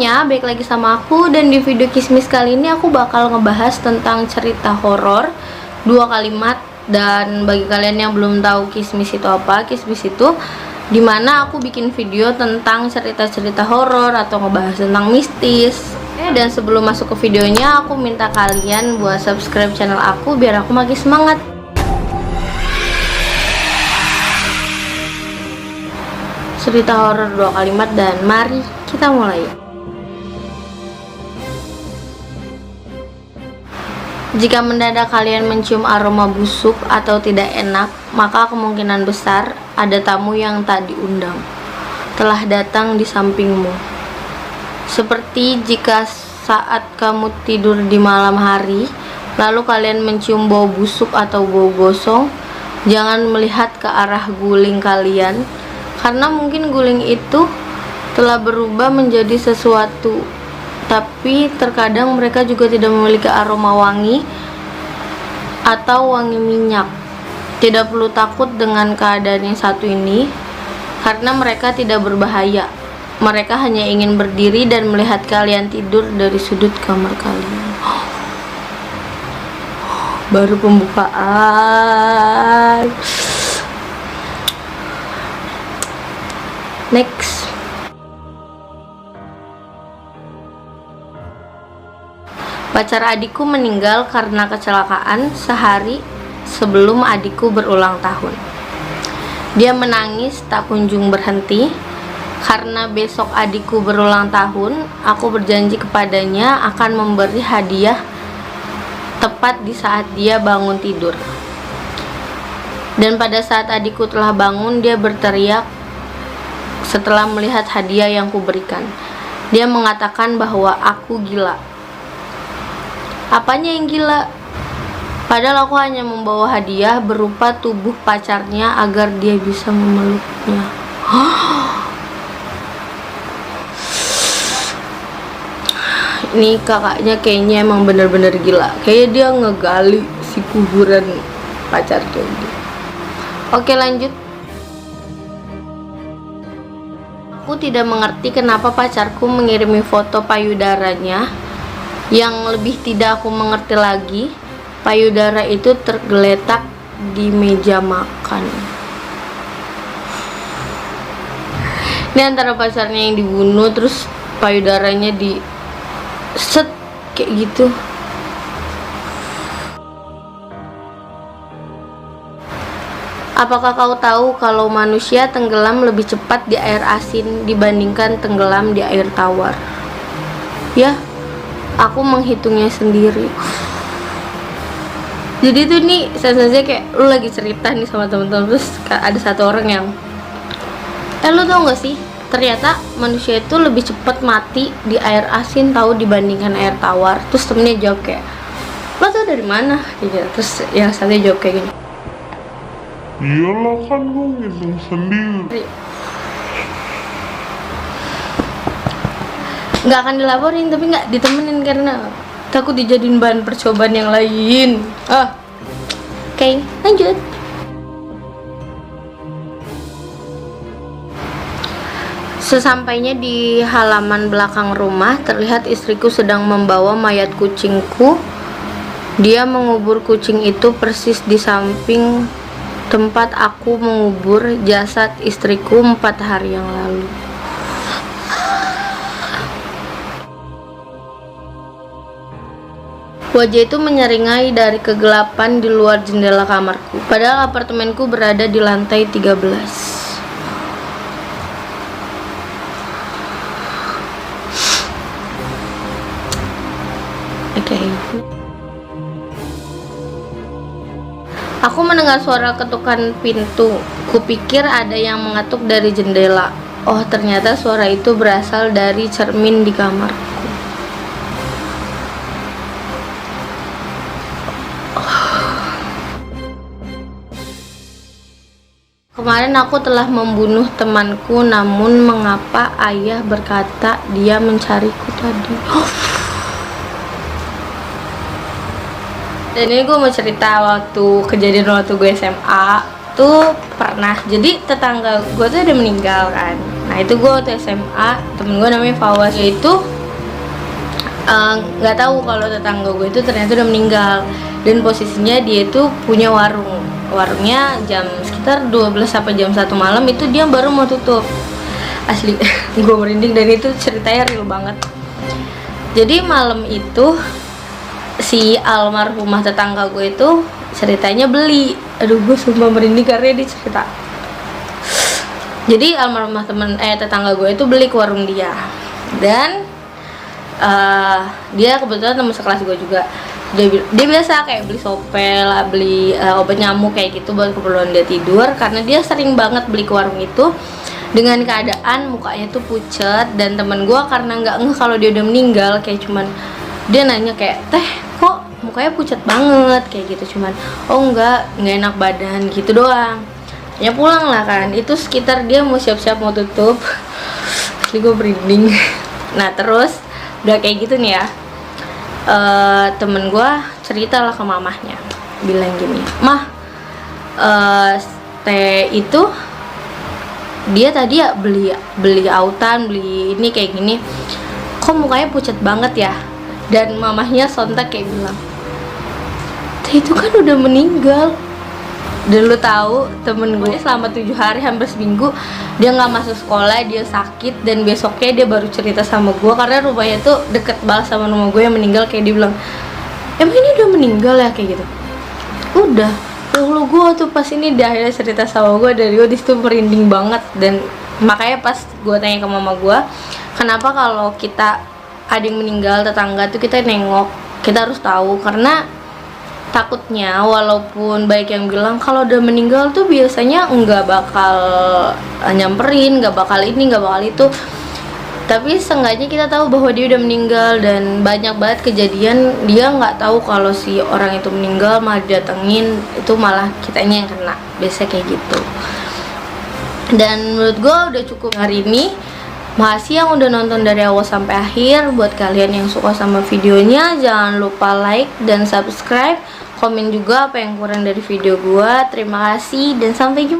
semuanya, balik lagi sama aku. Dan di video Kismis kali ini aku bakal ngebahas tentang cerita horor 2 kalimat. Dan bagi kalian yang belum tahu Kismis itu apa, Kismis itu dimana aku bikin video tentang cerita-cerita horor atau ngebahas tentang mistis. Dan sebelum masuk ke videonya, aku minta kalian buat subscribe channel aku biar aku makin semangat. Cerita horor 2 kalimat, dan mari kita mulai. Jika mendadak kalian mencium aroma busuk atau tidak enak, maka kemungkinan besar ada tamu yang tak diundang telah datang di sampingmu. Seperti jika saat kamu tidur di malam hari, lalu kalian mencium bau busuk atau bau gosong, jangan melihat ke arah guling kalian, karena mungkin guling itu telah berubah menjadi sesuatu. Tapi terkadang mereka juga tidak memiliki aroma wangi atau wangi minyak. Tidak perlu takut dengan keadaan yang satu ini, karena mereka tidak berbahaya. Mereka hanya ingin berdiri dan melihat kalian tidur dari sudut kamar kalian. Baru pembukaan. Next. Pacar adikku meninggal karena kecelakaan sehari sebelum adikku berulang tahun. Dia menangis tak kunjung berhenti. Karena besok adikku berulang tahun, aku berjanji kepadanya akan memberi hadiah tepat di saat dia bangun tidur. Dan pada saat adikku telah bangun, dia berteriak setelah melihat hadiah yang kuberikan. Dia mengatakan bahwa aku gila. Apanya yang gila? Padahal aku hanya membawa hadiah berupa tubuh pacarnya agar dia bisa memeluknya. Ini kakaknya kayaknya emang bener-bener gila. Kayaknya dia ngegali si kuburan pacarnya. Oke, lanjut. Aku tidak mengerti kenapa pacarku mengirimi foto payudaranya. Yang lebih tidak aku mengerti lagi, payudara itu tergeletak di meja makan. Ini antara pacarnya yang dibunuh, terus payudaranya di set kayak gitu. Apakah kau tahu kalau manusia tenggelam lebih cepat di air asin dibandingkan tenggelam di air tawar? Ya, aku menghitungnya sendiri. Jadi tuh nih sensasinya kayak lu lagi cerita nih sama temen-temen, terus ada satu orang yang lu tau gak sih, ternyata manusia itu lebih cepat mati di air asin tahu dibandingkan air tawar. Terus temennya jawab kayak, lo tau dari mana? Gitu. Terus yang satunya jawab kayak gini, iyalah kan gue ngitung sendiri. Nggak akan dilaporin, tapi nggak ditemenin karena takut dijadiin bahan percobaan yang lain. Oke, lanjut. Sesampainya di halaman belakang rumah, terlihat istriku sedang membawa mayat kucingku. Dia mengubur kucing itu persis di samping tempat aku mengubur jasad istriku 4 hari yang lalu. Wajah itu menyeringai dari kegelapan di luar jendela kamarku. Padahal apartemenku berada di lantai 13. Oke. Aku mendengar suara ketukan pintu. Kupikir ada yang mengetuk dari jendela. Oh, ternyata suara itu berasal dari cermin di kamarku. Kemarin aku telah membunuh temanku, namun mengapa ayah berkata dia mencariku tadi? Dan ini gue mau cerita kejadian waktu gue SMA tuh pernah. Jadi tetangga gue tuh udah meninggal kan. Nah itu gue waktu SMA, temen gue namanya Fawas, dia itu nggak tahu kalau tetangga gue itu ternyata udah meninggal, dan posisinya dia itu punya warungnya jam sekitar 12 sampai jam 1 malam itu dia baru mau tutup. Asli gue merinding, dan itu ceritanya real banget. Jadi malam itu si almarhumah tetangga gue itu ceritanya beli, aduh gue sumpah merinding karena dia cerita. Jadi almarhumah tetangga gue itu beli ke warung dia, dan dia kebetulan teman sekelas gue juga. Dia biasa kayak beli sopel, beli obat nyamuk kayak gitu buat keperluan dia tidur, karena dia sering banget beli ke warung itu dengan keadaan mukanya tuh pucet. Dan temen gue karena nggak ngeh kalau dia udah meninggal, kayak cuman dia nanya kayak, teh kok mukanya pucet banget kayak gitu, cuman oh nggak enak badan gitu doang. Ya pulang lah kan, itu sekitar dia mau siap-siap mau tutup. Asli gue merinding. Nah terus udah kayak gitu nih ya, temen gue cerita lah ke mamahnya, bilang gini, mah teh itu dia tadi ya beli autan, beli ini kayak gini, kok mukanya pucat banget ya. Dan mamahnya sontak kayak bilang, teh itu kan udah meninggal. Dan lu tahu temen gue selama 7 hari hampir seminggu dia nggak masuk sekolah, dia sakit, dan besoknya dia baru cerita sama gue karena rumahnya tuh deket banget sama rumah gue yang meninggal. Kayak dia bilang, emang ini udah meninggal ya kayak gitu. Udah, lu gue tuh pas ini dia akhirnya cerita sama gue, dari gue disitu merinding banget. Dan makanya pas gue tanya ke mama gue, kenapa kalau kita ada yang meninggal tetangga tuh kita nengok, kita harus tahu, karena takutnya walaupun baik yang bilang kalau udah meninggal tuh biasanya nggak bakal nyamperin, nggak bakal ini, nggak bakal itu, tapi seenggaknya kita tahu bahwa dia udah meninggal. Dan banyak banget kejadian dia nggak tahu kalau si orang itu meninggal malah didatengin, itu malah kitanya yang kena, biasanya kayak gitu. Dan menurut gue udah cukup hari ini. Makasih yang udah nonton dari awal sampai akhir. Buat kalian yang suka sama videonya, jangan lupa like dan subscribe, komen juga apa yang kurang dari video gua. Terima kasih dan sampai jumpa.